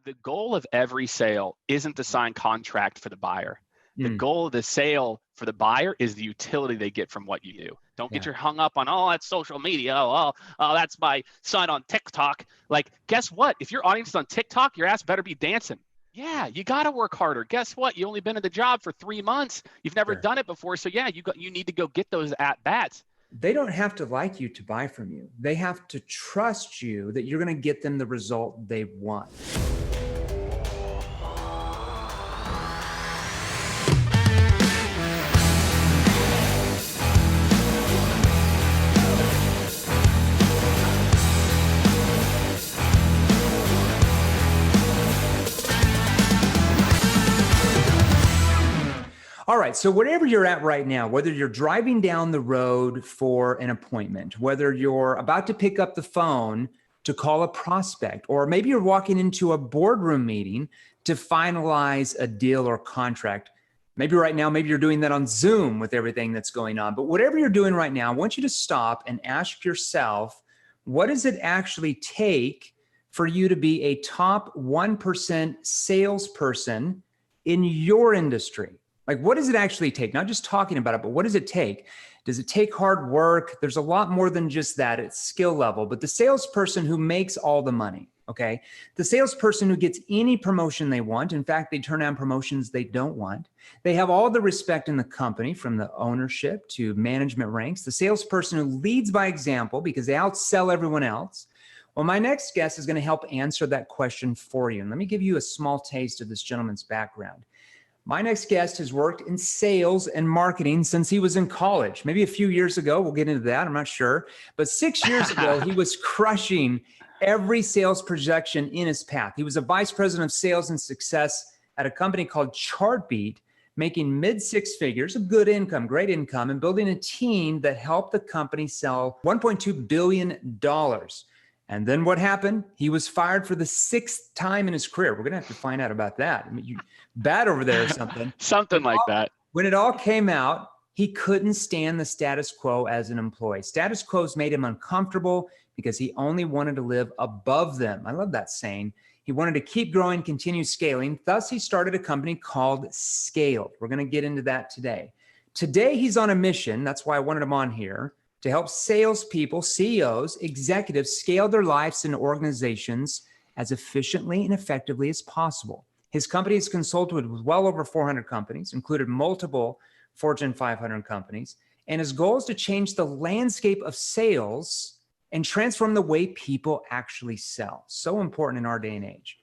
The goal of every sale isn't to sign contract for the buyer. The goal of the sale for the buyer is the utility they get from what you do. Don't get your hung up on, oh, that's social media. Oh, that's my son on TikTok. Like, guess what? If your audience is on TikTok, your ass better be dancing. Yeah, you got to work harder. Guess what? You only been in the job for 3 months. You've never done it before. So yeah, you need to go get those at bats. They don't have to like you to buy from you. They have to trust you that you're going to get them the result they want. All right, so wherever you're at right now, whether you're driving down the road for an appointment, whether you're about to pick up the phone to call a prospect, or maybe you're walking into a boardroom meeting to finalize a deal or contract. Maybe right now, maybe you're doing that on Zoom with everything that's going on. But whatever you're doing right now, I want you to stop and ask yourself, what does it actually take for you to be a top 1% salesperson in your industry? Like, what does it actually take? Not just talking about it, but what does it take? Does it take hard work? There's a lot more than just that. It's skill level. But the salesperson who makes all the money, okay? The salesperson who gets any promotion they want. In fact, they turn down promotions they don't want. They have all the respect in the company, from the ownership to management ranks. The salesperson who leads by example because they outsell everyone else. Well, my next guest is going to help answer that question for you. And let me give you a small taste of this gentleman's background. My next guest has worked in sales and marketing since he was in college. Maybe a few years ago, we'll get into that, I'm not sure. But 6 years ago, he was crushing every sales projection in his path. He was a vice president of sales and success at a company called Chartbeat, making mid-six figures of good income, great income, and building a team that helped the company sell $1.2 billion. And then what happened? He was fired for the sixth time in his career. We're going to have to find out about that. I mean, you bad over there or something. Something like that. When it all came out, he couldn't stand the status quo as an employee. Status quos made him uncomfortable because he only wanted to live above them. I love that saying. He wanted to keep growing, continue scaling. Thus, he started a company called Skaled. We're going to get into that today. Today, he's on a mission. That's why I wanted him on here, to help salespeople, CEOs, executives scale their lives and organizations as efficiently and effectively as possible. His company has consulted with well over 400 companies, included multiple Fortune 500 companies, and his goal is to change the landscape of sales and transform the way people actually sell. So important in our day and age.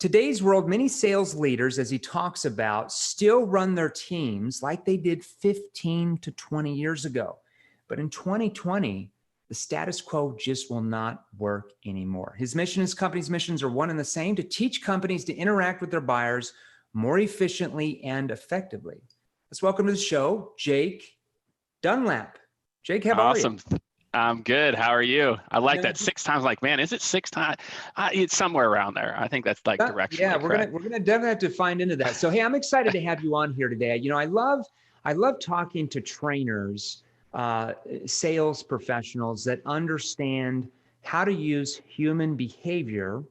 Today's world, many sales leaders, as he talks about, still run their teams like they did 15 to 20 years ago. But in 2020, the status quo just will not work anymore. His mission, his company's missions are one and the same: to teach companies to interact with their buyers more efficiently and effectively. Let's welcome to the show, Jake Dunlap. Jake, how are you? Awesome. I'm good. How are you? I like that 6 times. Like, man, is it 6 times? It's somewhere around there. I think that's like directionally Yeah, we're correct. gonna definitely have to find into that. So, hey, I'm excited to have you on here today. You know, I love talking to trainers, sales professionals that understand how to use human behavior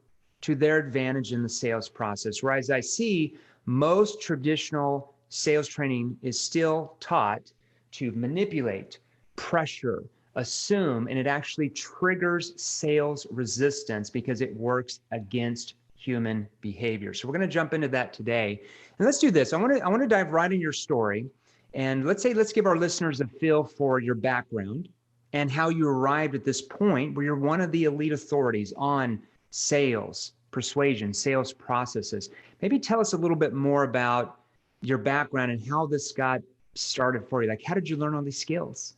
to their advantage in the sales process. Whereas I see most traditional sales training is still taught to manipulate, pressure, assume, and it actually triggers sales resistance because it works against human behavior. So we're going to jump into that today. And let's do this. I want to dive right in your story. And let's give our listeners a feel for your background and how you arrived at this point where you're one of the elite authorities on sales, persuasion, sales processes. Maybe tell us a little bit more about your background and how this got started for you. Like, how did you learn all these skills?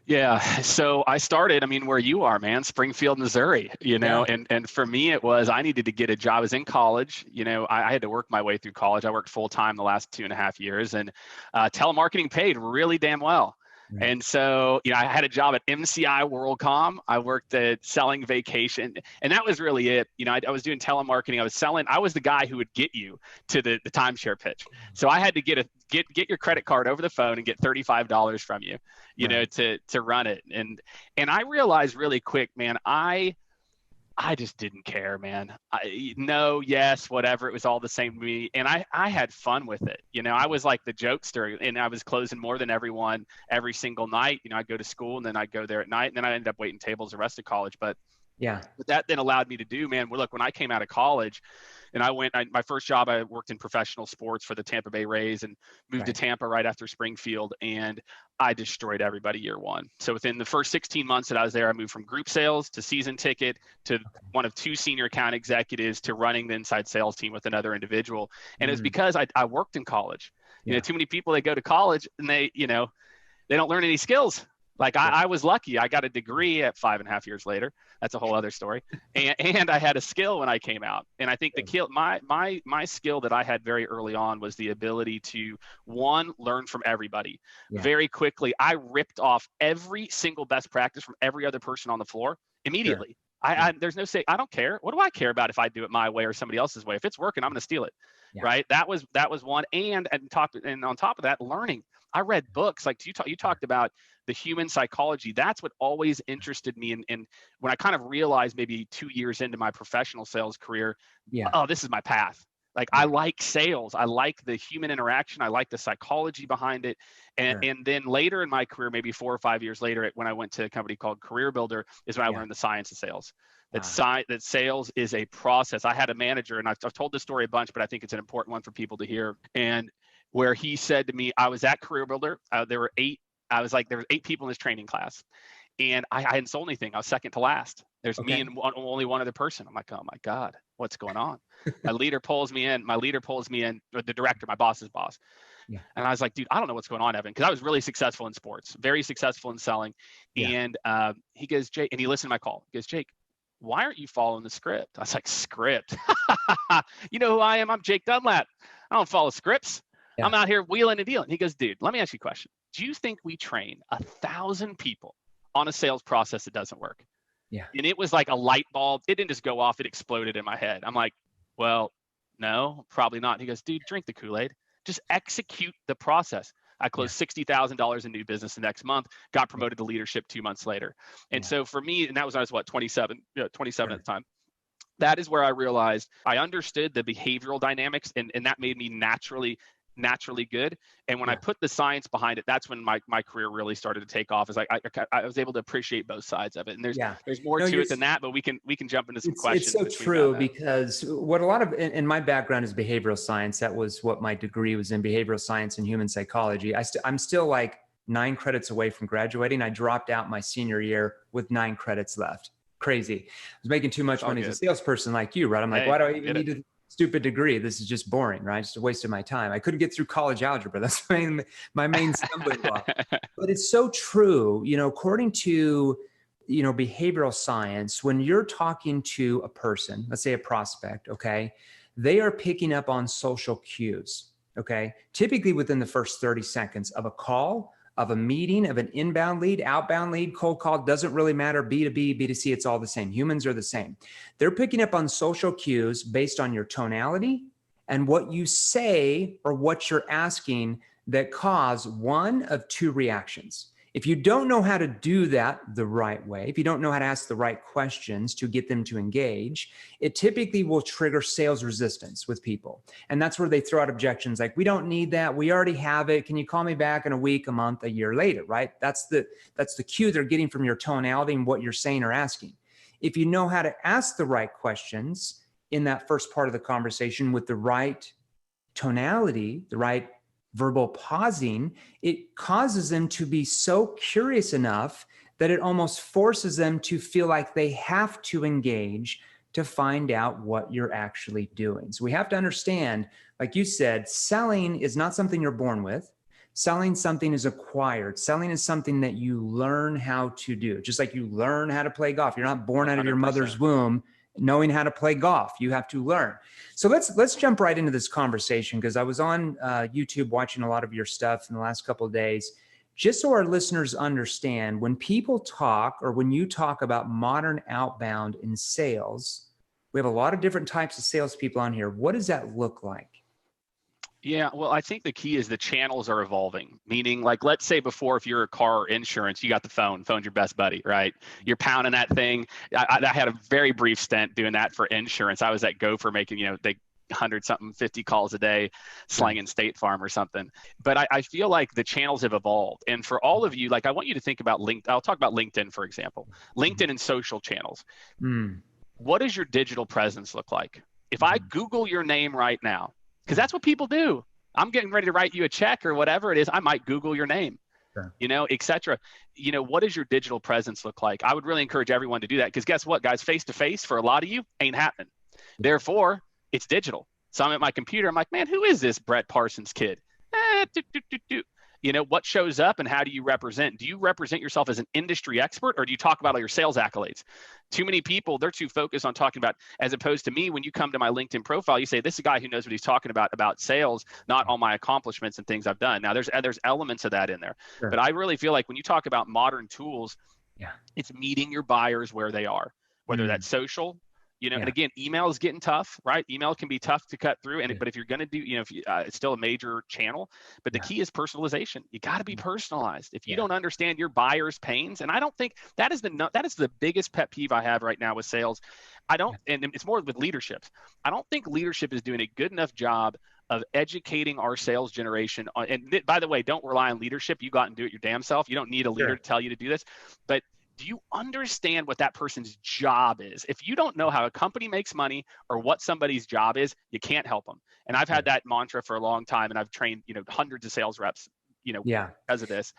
Yeah. So I started, where you are, man, Springfield, Missouri, and for me, it was, I needed to get a job. I was in college, I had to work my way through college. I worked full time the last 2.5 years, and telemarketing paid really damn well. Right. And so, I had a job at MCI WorldCom. I worked at selling vacation, and that was really it. I was doing telemarketing. I was the guy who would get you to the timeshare pitch. So I had to get your credit card over the phone and get $35 from you, right, to run it. And I realized really quick, man, I I just didn't care, man. No, yes, whatever. It was all the same to me. And I had fun with it. You know, I was like the jokester, and I was closing more than everyone every single night. You know, I'd go to school and then I'd go there at night, and then I ended up waiting tables the rest of college. But Yeah. what that then allowed me to do, man, well, look, when I came out of college and my first job, I worked in professional sports for the Tampa Bay Rays and moved to Tampa right after Springfield, and I destroyed everybody year one. So within the first 16 months that I was there, I moved from group sales to season ticket to one of 2 senior account executives to running the inside sales team with another individual. And it's because I worked in college. You know, too many people, they go to college and they don't learn any skills. Like I was lucky. I got a degree at 5.5 years later. That's a whole other story. And I had a skill when I came out. And I think my skill that I had very early on was the ability to, one, learn from everybody very quickly. I ripped off every single best practice from every other person on the floor immediately. There's no say, I don't care. What do I care about if I do it my way or somebody else's way? If it's working, I'm going to steal it. Right. That was one. And on top of that, learning. I read books like you talked about the human psychology. That's what always interested me. And when I kind of realized maybe 2 years into my professional sales career, oh, this is my path. Like I like sales. I like the human interaction. I like the psychology behind it. And then later in my career, maybe 4 or 5 years later, when I went to a company called Career Builder, is when I learned the science of sales. That sales is a process. I had a manager, and I've told this story a bunch, but I think it's an important one for people to hear. And where he said to me, I was at Career Builder. There were 8 people in this training class, and I hadn't sold anything. I was second to last. There's me and only one other person. I'm like, oh my God, what's going on? My leader pulls me in, or the director, my boss's boss. And I was like, dude, I don't know what's going on, Evan, because I was really successful in sports, very successful in selling. And he goes, Jake, and he listened to my call. He goes, Jake, why aren't you following the script? I was like, script? You know who I am? I'm Jake Dunlap. I don't follow scripts. I'm out here wheeling and dealing. He goes, dude, let me ask you a question. Do you think we train 1,000 people on a sales process that doesn't work? And it was like a light bulb. It didn't just go off. It exploded in my head. I'm like, well, no, probably not. He goes, dude, drink the Kool-Aid. Just execute the process. I closed $60,000 in new business the next month, got promoted to leadership 2 months later. And so for me, and that was when I was 27 at the time. That is where I realized I understood the behavioral dynamics, and that made me naturally good. And when I put the science behind it, that's when my career really started to take off. Is like I was able to appreciate both sides of it. And there's more to it than that, but we can jump into some questions. It's so true, because what a lot of, in my background is behavioral science. That was what my degree was in, behavioral science and human psychology. I'm still like 9 credits away from graduating. I dropped out my senior year with 9 credits left. Crazy. I was making too much money as a salesperson like you, right? I'm like, why do I even need a stupid degree? This is just boring, right? Just a waste of my time. I couldn't get through college algebra. That's my main stumbling block. But it's so true. You know, according to, behavioral science, when you're talking to a person, let's say a prospect, okay, they are picking up on social cues, okay? Typically within the first 30 seconds of a call, of a meeting, of an inbound lead, outbound lead, cold call, doesn't really matter. B2B, B2C, it's all the same. Humans are the same. They're picking up on social cues based on your tonality and what you say or what you're asking that cause one of 2 reactions. If you don't know how to do that the right way, if you don't know how to ask the right questions to get them to engage, it typically will trigger sales resistance with people. And that's where they throw out objections like, we don't need that. We already have it. Can you call me back in a week, a month, a year later, right? That's the cue they're getting from your tonality and what you're saying or asking. If you know how to ask the right questions in that first part of the conversation with the right tonality, the right verbal pausing, it causes them to be so curious enough that it almost forces them to feel like they have to engage to find out what you're actually doing. So we have to understand, like you said, selling is not something you're born with. Selling something is acquired. Selling is something that you learn how to do. Just like you learn how to play golf. You're not born 100%. Out of your mother's womb knowing how to play golf. You have to learn. So let's jump right into this conversation, because I was on YouTube watching a lot of your stuff in the last couple of days, just so our listeners understand, when people talk, or when you talk about modern outbound in sales, we have a lot of different types of salespeople on here. What does that look like? Yeah, well, I think the key is the channels are evolving. Meaning, like, let's say before, if you're a car insurance, you got the phone. Phone's your best buddy, right? You're pounding that thing. I had a very brief stint doing that for insurance. I was at Gopher making, they 100 something 50 calls a day, slanging State Farm or something. But I feel like the channels have evolved. And for all of you, like, I want you to think about LinkedIn. I'll talk about LinkedIn, for example. LinkedIn and social channels. What does your digital presence look like? If I Google your name right now, because that's what people do. I'm getting ready to write you a check or whatever it is. I might Google your name, et cetera. What does your digital presence look like? I would really encourage everyone to do that, because guess what, guys? Face to face for a lot of you ain't happening. Therefore, it's digital. So I'm at my computer. I'm like, man, who is this Brett Parsons kid? What shows up and how do you represent? Do you represent yourself as an industry expert, or do you talk about all your sales accolades? Too many people, they're too focused on talking about, as opposed to me, when you come to my LinkedIn profile, you say, this is a guy who knows what he's talking about sales, not all my accomplishments and things I've done. Now, there's elements of that in there. But I really feel like when you talk about modern tools, it's meeting your buyers where they are, whether that's social, and again, email is getting tough, right? Email can be tough to cut through, but if you're going to do, it's still a major channel. But the key is personalization. You got to be personalized. If you don't understand your buyer's pains, and I don't think that is the biggest pet peeve I have right now with sales. And it's more with leadership. I don't think leadership is doing a good enough job of educating our sales generation. And by the way, don't rely on leadership. You go out and do it your damn self. You don't need a leader to tell you to do this, but do you understand what that person's job is? If you don't know how a company makes money or what somebody's job is, you can't help them. And I've had that mantra for a long time, and I've trained, hundreds of sales reps, because of this.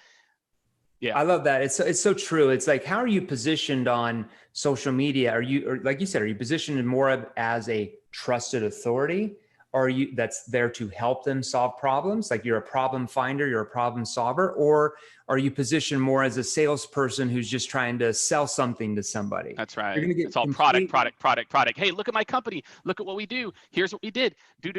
Yeah. I love that. It's so true. It's like, how are you positioned on social media? Or like you said, are you positioned more as a trusted authority? Or are you that's there to help them solve problems? Like, you're a problem finder, you're a problem solver? Or are you positioned more as a salesperson who's just trying to sell something to somebody? That's right. It's all product. Hey, look at my company. Look at what we do. Here's what we did. Do.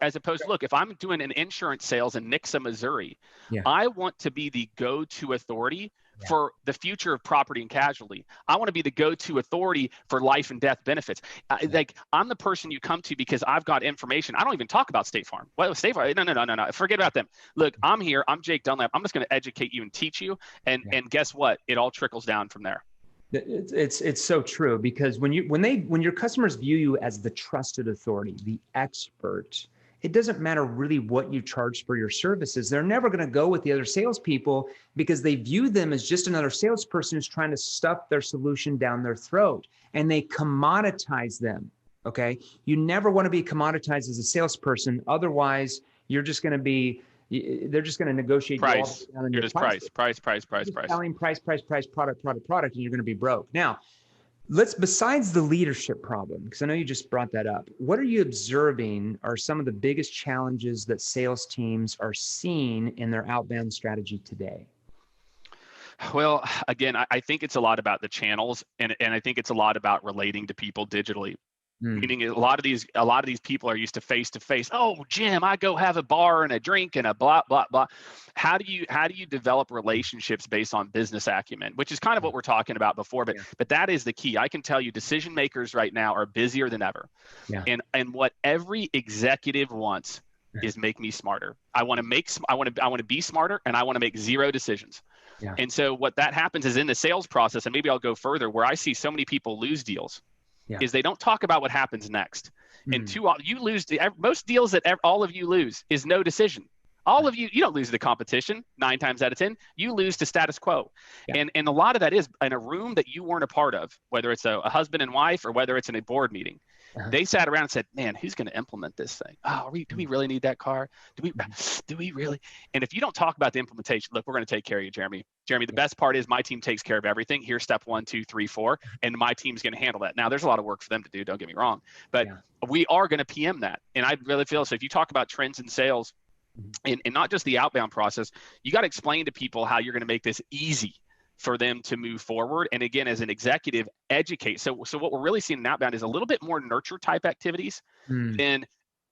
As opposed to, look, if I'm doing an insurance sales in Nixa, Missouri, I want to be the go-to authority for the future of property and casualty. I want to be the go-to authority for life and death benefits. Like, I'm the person you come to because I've got information. I don't even talk about State Farm. Well, State Farm, no. Forget about them. Look, I'm here. I'm Jake Dunlap. I'm just going to educate you and teach you. And guess what? It all trickles down from there. It's so true, because when your customers view you as the trusted authority, the expert, it doesn't matter really what you charge for your services. They're never going to go with the other salespeople because they view them as just another salesperson who's trying to stuff their solution down their throat, and they commoditize them. Okay. You never want to be commoditized as a salesperson. Otherwise, they're just going to negotiate price. You're just price. Selling price, product, and you're going to be broke. Now, besides the leadership problem, because I know you just brought that up, what are you observing are some of the biggest challenges that sales teams are seeing in their outbound strategy today? Well, again, I think it's a lot about the channels, and I think it's a lot about relating to people digitally. Meaning a lot of these people are used to face to face. Oh, Jim, I go have a bar and a drink and a blah blah blah. How do you develop relationships based on business acumen, which is kind of what we're talking about before, but that is the key. I can tell you, decision makers right now are busier than ever. And what every executive wants is make me smarter. I want to be smarter, and I want to make zero decisions. And so what that happens is in the sales process, and maybe I'll go further, where I see so many people lose deals. Is they don't talk about what happens next. And you lose most deals that all of you lose is no decision. All of you don't lose to competition 9 times out of 10. You lose to status quo. And a lot of that is in a room that you weren't a part of, whether it's a husband and wife or whether it's in a board meeting. They sat around and said, man, who's going to implement this thing? Oh, do we really need that car? Do we really? And if you don't talk about the implementation, look, we're going to take care of you, Jeremy. Jeremy, the best part is my team takes care of everything. Here's step 1, 2, 3, 4, and my team's going to handle that. Now, there's a lot of work for them to do. Don't get me wrong, but we are going to PM that. And I really feel so. If you talk about trends in sales, and not just the outbound process, you got to explain to people how you're going to make this easy for them to move forward. And again, as an executive, educate. So what we're really seeing in outbound is a little bit more nurture type activities than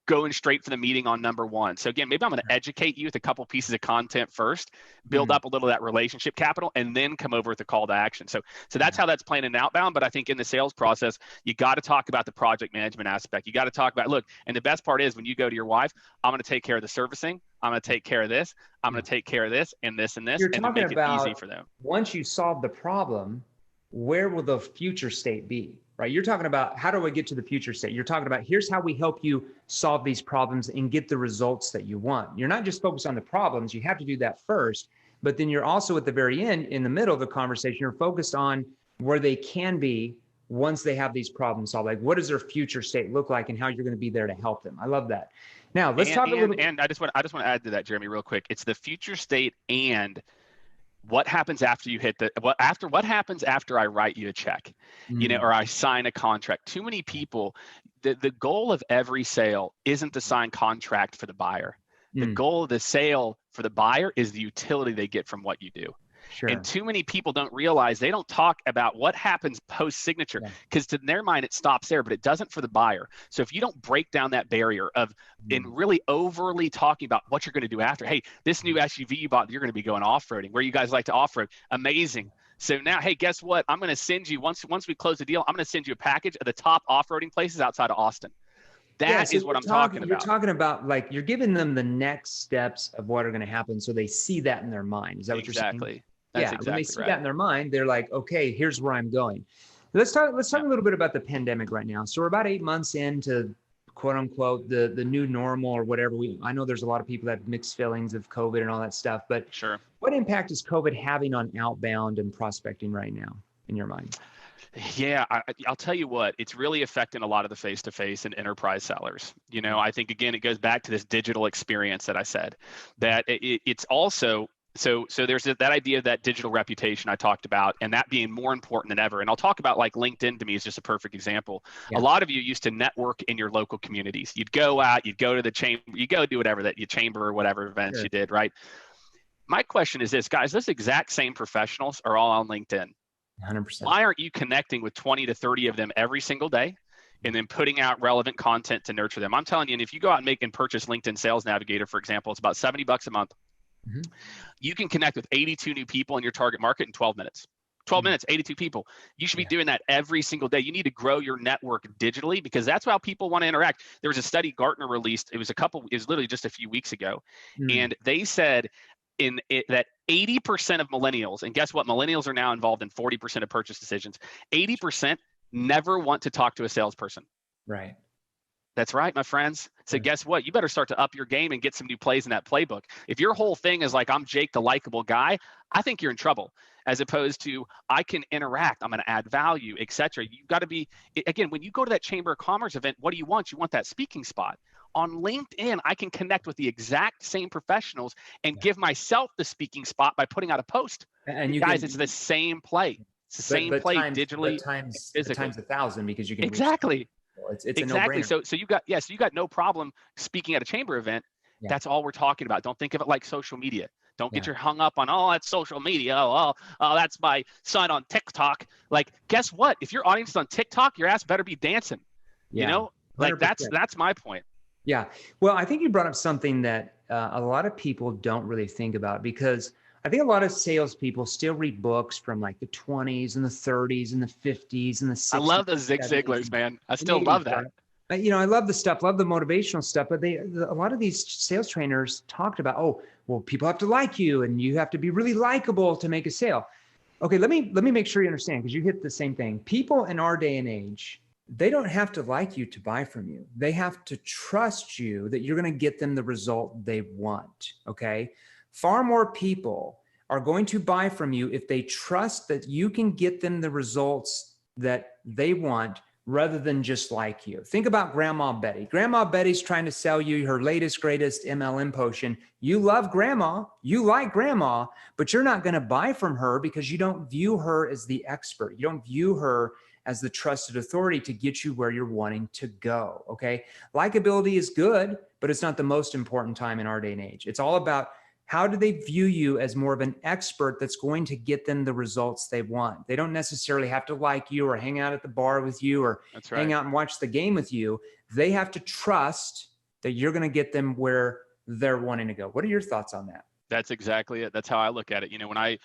going straight for the meeting on number one. So again, maybe I'm going to educate you with a couple pieces of content first, build up a little of that relationship capital, and then come over with the call to action. So that's how that's playing in Outbound. But I think in the sales process, you got to talk about the project management aspect. You got to talk about, look, and the best part is when you go to your wife, I'm going to take care of the servicing. I'm going to take care of this. I'm going to take care of this and this and this, You're and then talking make about, it easy for them. Once you solve the problem, where will the future state be? Right? You're talking about, how do I get to the future state? You're talking about, here's how we help you solve these problems and get the results that you want. You're not just focused on the problems. You have to do that first, but then you're also at the very end, in the middle of the conversation, you're focused on where they can be once they have these problems solved. Like, what does their future state look like and how you're going to be there to help them. I love that. Now let's talk a little bit. And I just want to add to that, Jeremy, real quick. It's the future state and what happens after you hit what happens after I write you a check, or I sign a contract. Too many people, the goal of every sale isn't to sign contract for the buyer. The goal of the sale for the buyer is the utility they get from what you do. Sure. And too many people don't realize, they don't talk about what happens post-signature, because to their mind, it stops there, but it doesn't for the buyer. So if you don't break down that barrier of in really overly talking about what you're going to do after, hey, this new SUV you bought, you're going to be going off-roading. Where you guys like to off-road? Amazing. So now, hey, guess what? I'm going to send you, once we close the deal, I'm going to send you a package of the top off-roading places outside of Austin. That is what I'm talking about. You're talking about, like, you're giving them the next steps of what are going to happen, so they see that in their mind. Is that what you're saying? Exactly. That's exactly when they see that in their mind, they're like, okay, here's where I'm going. Let's talk a little bit about the pandemic right now. So we're about 8 months into, quote unquote, the new normal or whatever. I know there's a lot of people that have mixed feelings of COVID and all that stuff, but sure, what impact is COVID having on outbound and prospecting right now in your mind? Yeah, I'll tell you what, it's really affecting a lot of the face-to-face and enterprise sellers. I think, again, it goes back to this digital experience that I said, that it's also, so there's that idea of that digital reputation I talked about, and that being more important than ever. And I'll talk about, like, LinkedIn to me is just a perfect example. Yeah. A lot of you used to network in your local communities. You'd go out, you'd go to the chamber, you go do whatever that you chamber or whatever events you did, right? My question is this, guys, those exact same professionals are all on LinkedIn. 100%. Why aren't you connecting with 20 to 30 of them every single day and then putting out relevant content to nurture them? I'm telling you, and if you go out and purchase LinkedIn Sales Navigator, for example, it's about $70 a month. You can connect with 82 new people in your target market in 12 minutes. 12 minutes, 82 people. You should be doing that every single day. You need to grow your network digitally, because that's how people want to interact. There was a study Gartner released. It was literally just a few weeks ago. And they said that 80% of millennials, and guess what? Millennials are now involved in 40% of purchase decisions. 80% never want to talk to a salesperson. Right. That's right, my friends. So guess what? You better start to up your game and get some new plays in that playbook. If your whole thing is like, I'm Jake, the likable guy, I think you're in trouble. As opposed to, I can interact, I'm going to add value, etc. You've got to be, again, when you go to that Chamber of Commerce event, what do you want? You want that speaking spot. On LinkedIn, I can connect with the exact same professionals and give myself the speaking spot by putting out a post. And you guys, it's the same play. It's the same play digitally. Times 1,000, because you can exactly. It's exactly. A no-brainer. So you got no problem speaking at a chamber event. Yeah. That's all we're talking about. Don't think of it like social media. Don't get your hung up on, oh, that's social media. Oh, that's my son on TikTok. Like, guess what? If your audience is on TikTok, your ass better be dancing. You know, like 100%. That's my point. Yeah. Well, I think you brought up something that a lot of people don't really think about, because I think a lot of salespeople still read books from like the 20s and the 30s and the 50s and the 60s. I love those Zig Ziglars, man. I still love that. I love the stuff, love the motivational stuff, but a lot of these sales trainers talked about, oh, well, people have to like you and you have to be really likable to make a sale. Okay, let me make sure you understand, because you hit the same thing. People in our day and age, they don't have to like you to buy from you. They have to trust you that you're going to get them the result they want, okay? Far more people are going to buy from you if they trust that you can get them the results that they want, rather than just like you. Think about Grandma Betty. Grandma Betty's trying to sell you her latest, greatest MLM potion. You love Grandma, you like Grandma, but you're not going to buy from her because you don't view her as the expert. You don't view her as the trusted authority to get you where you're wanting to go, okay? Likability is good, but it's not the most important time in our day and age. It's all about, how do they view you as more of an expert that's going to get them the results they want? They don't necessarily have to like you or hang out at the bar with you or hang out and watch the game with you. They have to trust that you're going to get them where they're wanting to go. What are your thoughts on that? That's exactly it. That's how I look at it. When I'm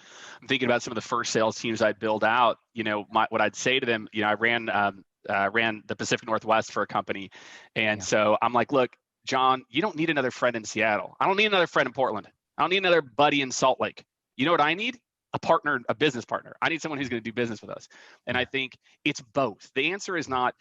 thinking about some of the first sales teams I'd build out, what I'd say to them, I ran the Pacific Northwest for a company. And so I'm like, look, John, you don't need another friend in Seattle. I don't need another friend in Portland. I don't need another buddy in Salt Lake. You know what I need? A partner, a business partner. I need someone who's going to do business with us. And I think it's both. The answer is not,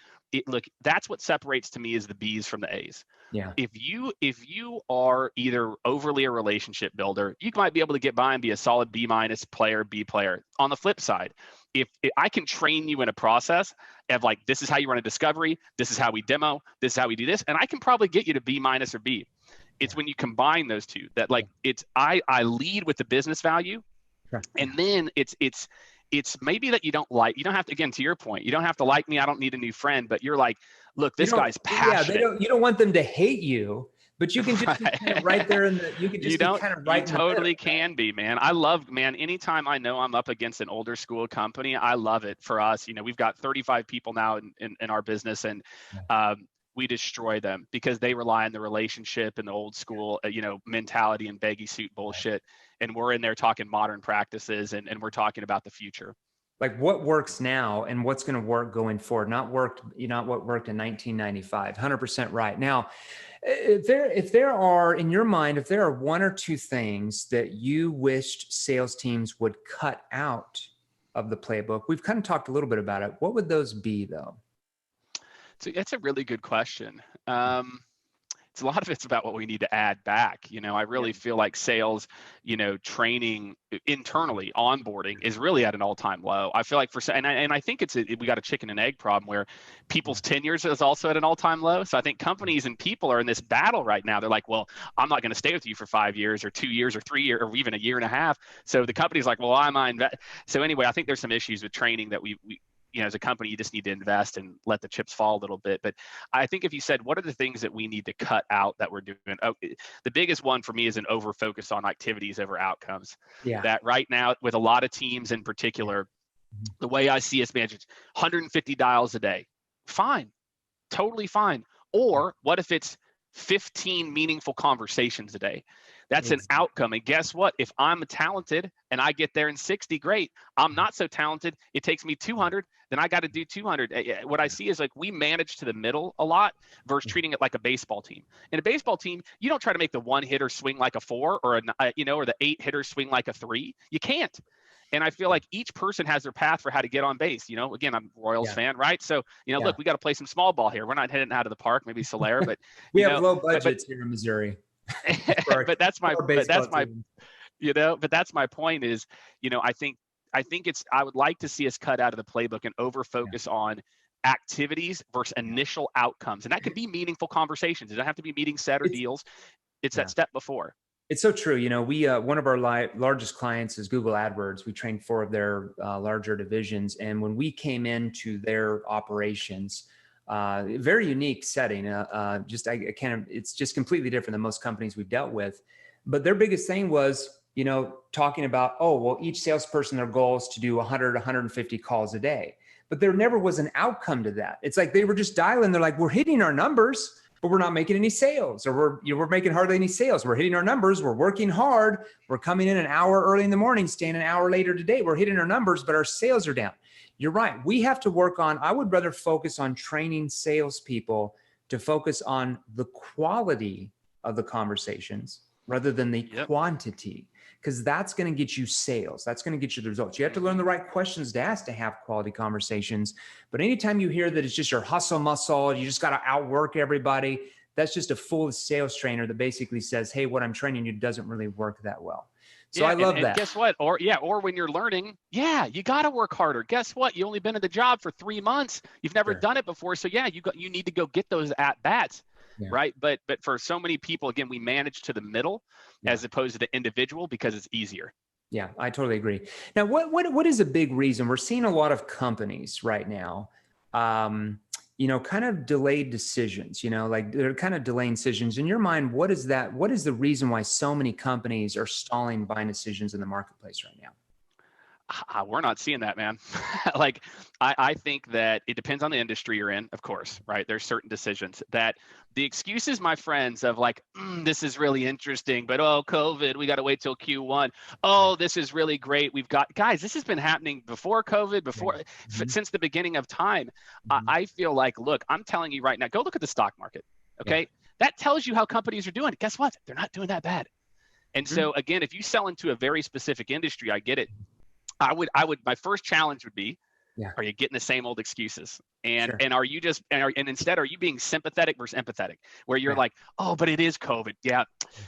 look, that's what separates to me is the B's from the A's. Yeah. If you are either overly a relationship builder, you might be able to get by and be a solid B- player, B player. On the flip side, if I can train you in a process of like, this is how you run a discovery, this is how we demo, this is how we do this, and I can probably get you to B- or B. It's when you combine those two that like I lead with the business value. Sure. And then it's maybe that you don't have to, again, to your point, you don't have to like me. I don't need a new friend, but you're like, look, this guy's passionate. Yeah, you don't want them to hate you, but you can just be kind of right there you can just be kind of right. You totally can be, man. I love, man, anytime I know I'm up against an older school company, I love it for us. We've got 35 people now in our business, and we destroy them because they rely on the relationship and the old school, mentality and baggy suit bullshit. And we're in there talking modern practices and we're talking about the future. Like what works now and what's going to work going forward, not what worked in 1995, 100% right. Now, if there are, in your mind, if there are one or two things that you wished sales teams would cut out of the playbook, we've kind of talked a little bit about it. What would those be though? So that's a really good question. It's a lot of it's about what we need to add back. I really feel like sales, training internally, onboarding is really at an all-time low. I feel like and I think we got a chicken and egg problem where people's tenures is also at an all-time low. So I think companies and people are in this battle right now. They're like, well, I'm not going to stay with you for 5 years or 2 years or 3 years or even a year and a half. So the company's like, well, so anyway, I think there's some issues with training that we as a company, you just need to invest and let the chips fall a little bit. But I think if you said, what are the things that we need to cut out that we're doing? The biggest one for me is an over focus on activities over outcomes. Yeah. That right now, with a lot of teams in particular, the way I see us manage, 150 dials a day. Fine. Totally fine. Or what if it's 15 meaningful conversations a day? That's an outcome. And guess what? If I'm talented and I get there in 60, great. I'm not so talented. It takes me 200. Then I got to do 200. What I see is like we manage to the middle a lot versus treating it like a baseball team. In a baseball team, you don't try to make the one hitter swing like a 4 or or the 8 hitters swing like a 3. You can't. And I feel like each person has their path for how to get on base. Again, I'm a Royals fan, right? So, look, we got to play some small ball here. We're not heading out of the park, maybe Solaire, but we have low budgets here in Missouri. but that's my point is, I think I would like to see us cut out of the playbook and over focus on activities versus initial outcomes. And that could be meaningful conversations. It doesn't have to be meeting set or deals. It's that step before. It's so true. We one of our largest clients is Google AdWords. We trained 4 of their larger divisions. And when we came into their operations, very unique setting. It's just completely different than most companies we've dealt with. But their biggest thing was, talking about, each salesperson, their goal is to do 100, 150 calls a day. But there never was an outcome to that. It's like they were just dialing. They're like, we're hitting our numbers, but we're not making any sales, or we're making hardly any sales. We're hitting our numbers. We're working hard. We're coming in an hour early in the morning, staying an hour later today. We're hitting our numbers, but our sales are down. You're right. We have to work on, I would rather focus on training salespeople to focus on the quality of the conversations rather than the quantity, because that's going to get you sales. That's going to get you the results. You have to learn the right questions to ask to have quality conversations. But anytime you hear that it's just your hustle muscle, you just got to outwork everybody, that's just a full sales trainer that basically says, hey, what I'm training you doesn't really work that well. So I love that. And guess what? Or when you're learning, you got to work harder. Guess what? You only been in the job for 3 months. You've never done it before. So you need to go get those at bats. Yeah. Right. But for so many people, again, we manage to the middle as opposed to the individual because it's easier. Yeah, I totally agree. Now, what is a big reason? We're seeing a lot of companies right now, kind of delayed decisions, like they're kind of delaying decisions. In your mind, what is that? What is the reason why so many companies are stalling buying decisions in the marketplace right now? We're not seeing that, man. Like, I think that it depends on the industry you're in, of course, right? There's certain decisions that the excuses, my friends, of like, this is really interesting, but oh, COVID, we got to wait till Q1. Oh, this is really great. We've got, guys, this has been happening before COVID, since the beginning of time. I feel like, look, I'm telling you right now, go look at the stock market, okay? That tells you how companies are doing. Guess what? They're not doing that bad. And so again, if you sell into a very specific industry, I get it. My first challenge would be, are you getting the same old excuses? And are you just, and instead, are you being sympathetic versus empathetic, where you're like, oh, but it is COVID.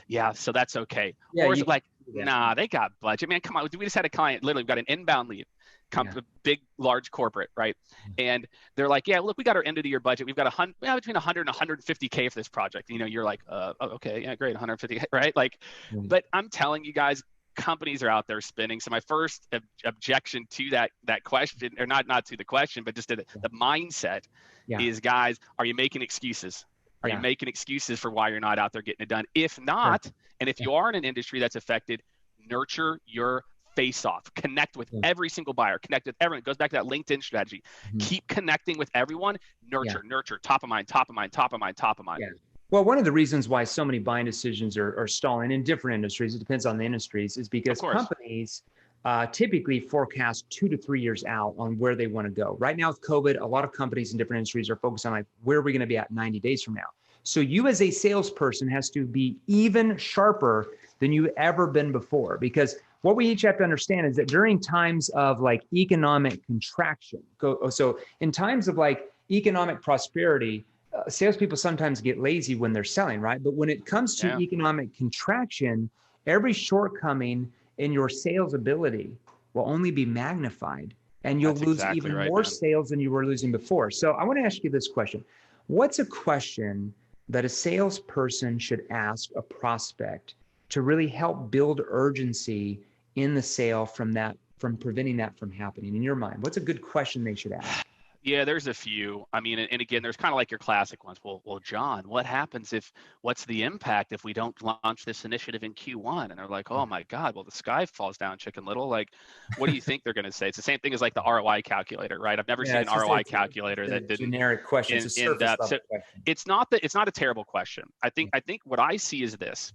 Yeah. So that's okay. Or is it like, nah, they got budget, man. Come on. We just had a client, literally, we've got an inbound lead, big, large corporate, right? And they're like, yeah, look, we got our end of the year budget. We've got between 100 and 150K for this project. You know, you're like, okay, yeah, great, 150K, right? Like, but I'm telling you guys, companies are out there spending. So my first objection to that question, or not to the question, but just to the mindset is, guys, are you making excuses? Are you making excuses for why you're not out there getting it done? If not, and if you are in an industry that's affected, nurture your face off. Connect with every single buyer. Connect with everyone. It goes back to that LinkedIn strategy. Keep connecting with everyone. Nurture. Top of mind. Well, one of the reasons why so many buying decisions are stalling in different industries, it depends on the industries, is because companies typically forecast 2 to 3 years out on where they want to go. Right now with COVID, a lot of companies in different industries are focused on like, where are we going to be at 90 days from now? So you as a salesperson has to be even sharper than you've ever been before, because what we each have to understand is that during times of like economic contraction, so in times of like economic prosperity, salespeople sometimes get lazy when they're selling, right? But when it comes to economic contraction, every shortcoming in your sales ability will only be magnified, and you'll lose even more sales than you were losing before. So I want to ask you this question. What's a question that a salesperson should ask a prospect to really help build urgency in the sale from preventing that from happening in your mind? What's a good question they should ask? Yeah, there's a few. I mean, and again, there's kind of like your classic ones. Well, John, what's the impact if we don't launch this initiative in Q1? And they're like, oh my God, well, the sky falls down, Chicken Little. Like, what do you think they're going to say? It's the same thing as like the ROI calculator, right? I've never seen an ROI calculator that didn't generic question. It's a surface level question. It's not a terrible question. I think what I see is this.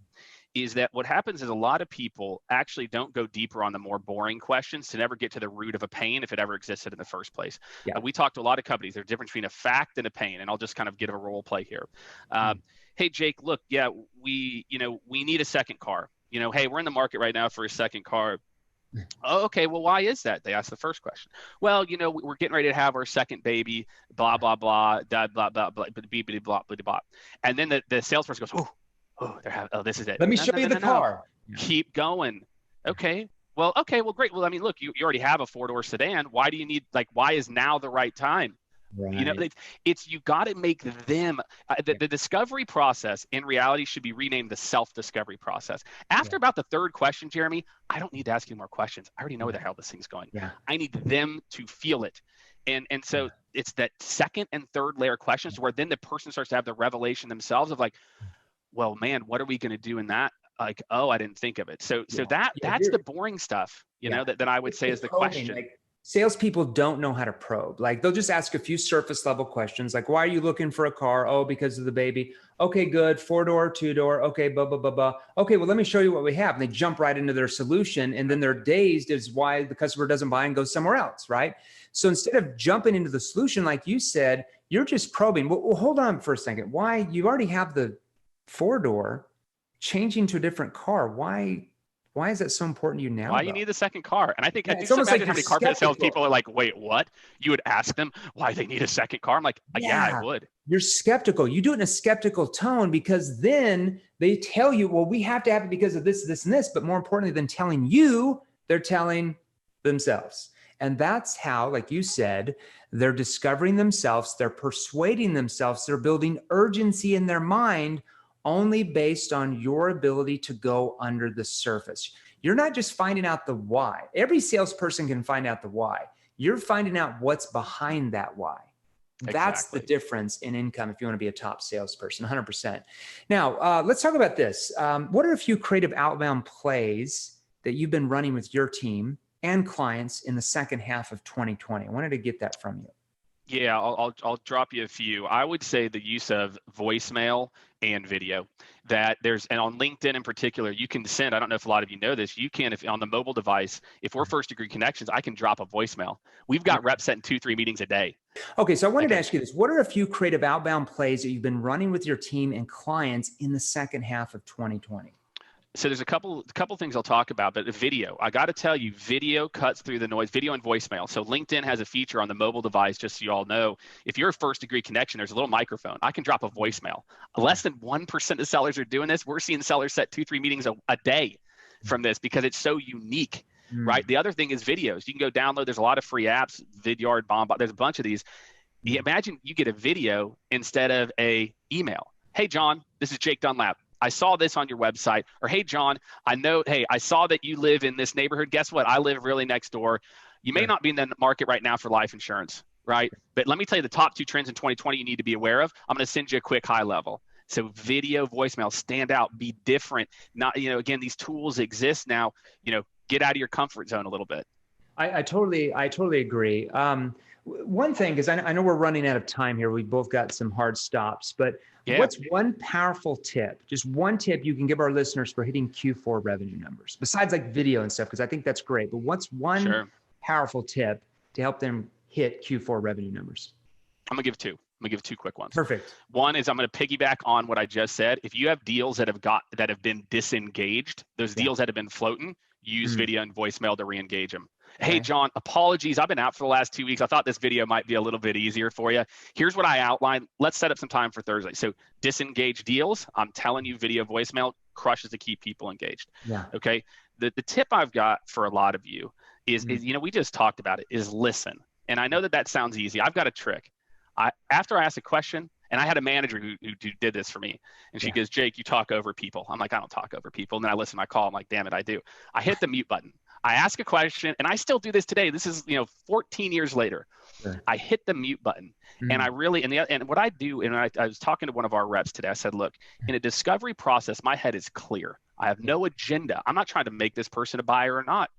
Is that what happens is a lot of people actually don't go deeper on the more boring questions to never get to the root of a pain if it ever existed in the first place. We talked to a lot of companies. There's a difference between a fact and a pain, and I'll just kind of give a role play here. Hey, Jake, look, we need a second car. Hey, we're in the market right now for a second car. Oh, okay. Well, why is that? They asked the first question. Well, we're getting ready to have our second baby, blah, blah, blah, blah, blah, blah, blah, blah, blah, blah, blah. And then the salesperson goes, this is it. Let me show you the car. Keep going. Okay. Well, great. Well, I mean, look, you already have a 4-door sedan. Why do you need, why is now the right time? Right. You got to make them, the discovery process in reality should be renamed the self-discovery process. After about the third question, Jeremy, I don't need to ask you more questions. I already know where the hell this thing's going. I need them to feel it. And so it's that second and third layer questions where then the person starts to have the revelation themselves of like, well, man, what are we going to do in that? Like, oh, I didn't think of it. So that's the boring stuff, that I would say is the question. Salespeople don't know how to probe. Like, they'll just ask a few surface level questions. Like, why are you looking for a car? Oh, because of the baby. Okay, good. 4-door, 2-door. Okay, blah, blah, blah, blah. Okay, well, let me show you what we have. And they jump right into their solution. And then they're dazed as why the customer doesn't buy and goes somewhere else, right? So instead of jumping into the solution, like you said, you're just probing. Well, hold on for a second. Why? You already have the 4-door, changing to a different car. Why is that so important to you now? Why you need the second car? And I think it's almost like how many carpet salespeople are like, wait, what? You would ask them why they need a second car? I'm like, yeah, I would. You're skeptical. You do it in a skeptical tone, because then they tell you, well, we have to have it because of this, this, and this. But more importantly than telling you, they're telling themselves. And that's how, like you said, they're discovering themselves. They're persuading themselves. They're building urgency in their mind only based on your ability to go under the surface. You're not just finding out the why. Every salesperson can find out the why. You're finding out what's behind that why. That's the difference in income if you want to be a top salesperson, 100%. Now, let's talk about this. What are a few creative outbound plays that you've been running with your team? and clients in the second half of 2020? I wanted to get that from you. Yeah, I'll drop you a few. I would say the use of voicemail and video. And on LinkedIn in particular, you can send. I don't know if a lot of you know this. You can, if on the mobile device, if we're first degree connections, I can drop a voicemail. We've got reps setting 2-3 meetings a day. Okay, so I wanted to ask you this: what are a few creative outbound plays that you've been running with your team and clients in the second half of 2020? So there's a couple things I'll talk about, but the video, I got to tell you, video cuts through the noise, video and voicemail. So LinkedIn has a feature on the mobile device, just so you all know, if you're a first degree connection, there's a little microphone. I can drop a voicemail. Less than 1% of sellers are doing this. We're seeing sellers set 2-3 meetings a day from this because it's so unique, right? The other thing is videos. You can go download, there's a lot of free apps, Vidyard, Bombot, there's a bunch of these. Imagine you get a video instead of a email. Hey, John, this is Jake Dunlap. I saw this on your website. Or, hey, John, I saw that you live in this neighborhood. Guess what? I live really next door. You may not be in the market right now for life insurance, right? But let me tell you the top 2 trends in 2020 you need to be aware of. I'm going to send you a quick high level. So video, voicemail, stand out, be different. Not, again, these tools exist now, get out of your comfort zone a little bit. I totally agree. One thing, because I know we're running out of time here. We both got some hard stops, but what's one powerful tip, just one tip you can give our listeners for hitting Q4 revenue numbers, besides like video and stuff, because I think that's great, but what's one powerful tip to help them hit Q4 revenue numbers? I'm going to give 2. I'm going to give 2 quick ones. Perfect. One is I'm going to piggyback on what I just said. If you have deals that have been disengaged, those deals that have been floating, use video and voicemail to re-engage them. Hey, John, apologies. I've been out for the last 2 weeks. I thought this video might be a little bit easier for you. Here's what I outlined. Let's set up some time for Thursday. So disengage deals. I'm telling you, video voicemail crushes to keep people engaged. Yeah. Okay. The tip I've got for a lot of you is we just talked about it, is listen. And I know that sounds easy. I've got a trick. After I ask a question, and I had a manager who did this for me, and she goes, Jake, you talk over people. I'm like, I don't talk over people. And then I listen to my call. I'm like, damn it, I do. I hit the mute button. I ask a question, and I still do this today. This is 14 years later. Sure. I hit the mute button, and I really and what I do, and I was talking to one of our reps today. I said, look, in a discovery process, my head is clear. I have no agenda. I'm not trying to make this person a buyer or not,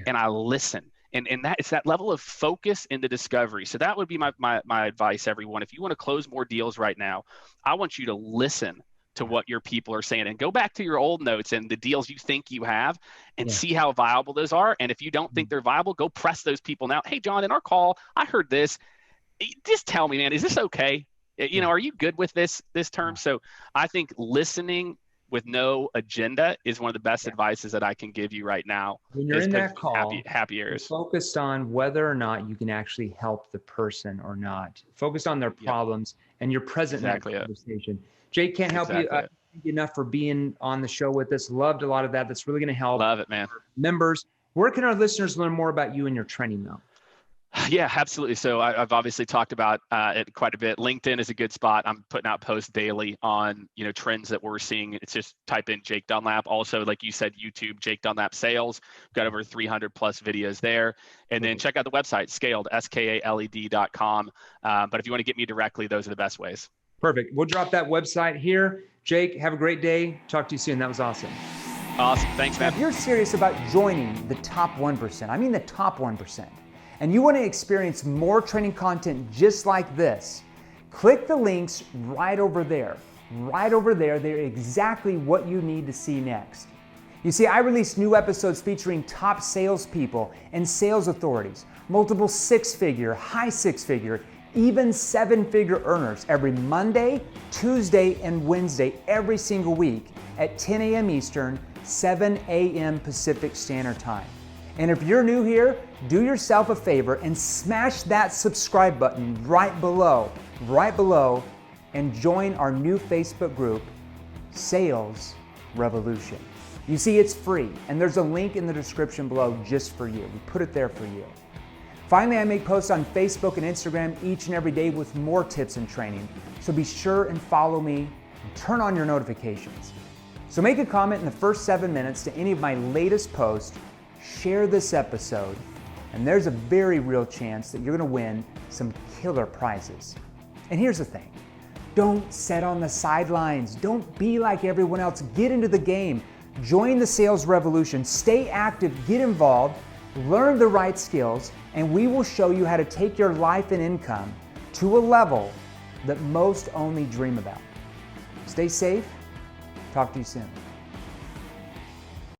and I listen. And that it's that level of focus in the discovery. So that would be my advice, everyone. If you want to close more deals right now, I want you to listen to what your people are saying and go back to your old notes and the deals you think you have and see how viable those are. And if you don't think they're viable, go press those people now. Hey, John, in our call, I heard this. Just tell me, man, is this okay? Are you good with this term? So I think listening with no agenda is one of the best advices that I can give you right now. When you're in that call, happy ears. Focused on whether or not you can actually help the person or not. Focused on their problems and you're present in that conversation. Jake, can't help you enough for being on the show with us. Loved a lot of that. That's really going to help. Love it, man. Members, where can our listeners learn more about you and your training though? Yeah, absolutely. So I've obviously talked about it quite a bit. LinkedIn is a good spot. I'm putting out posts daily on, trends that we're seeing. It's just type in Jake Dunlap. Also, like you said, YouTube, Jake Dunlap Sales. We've got over 300 plus videos there. And then check out the website, Skaled, SKALED.com. But if you want to get me directly, those are the best ways. Perfect. We'll drop that website here. Jake, have a great day. Talk to you soon. That was awesome. Awesome. Thanks, man. If you're serious about joining the top 1%, I mean the top 1%, and you want to experience more training content just like this, click the links right over there. Right over there, they're exactly what you need to see next. You see, I release new episodes featuring top salespeople and sales authorities, multiple 6-figure, high 6-figure, even 7-figure earners every Monday, Tuesday, and Wednesday every single week at 10 a.m. Eastern, 7 a.m. Pacific Standard Time. And if you're new here, do yourself a favor and smash that subscribe button right below, and join our new Facebook group, Sales Revolution. You see, it's free, and there's a link in the description below just for you. We put it there for you. Finally, I make posts on Facebook and Instagram each and every day with more tips and training, so be sure and follow me and turn on your notifications. So make a comment in the first 7 minutes to any of my latest posts, share this episode, and there's a very real chance that you're going to win some killer prizes. And here's the thing. Don't sit on the sidelines. Don't be like everyone else. Get into the game. Join the sales revolution. Stay active. Get involved. learn the right skills, and we will show you how to take your life and income to a level that most only dream about. Stay safe. Talk to you soon.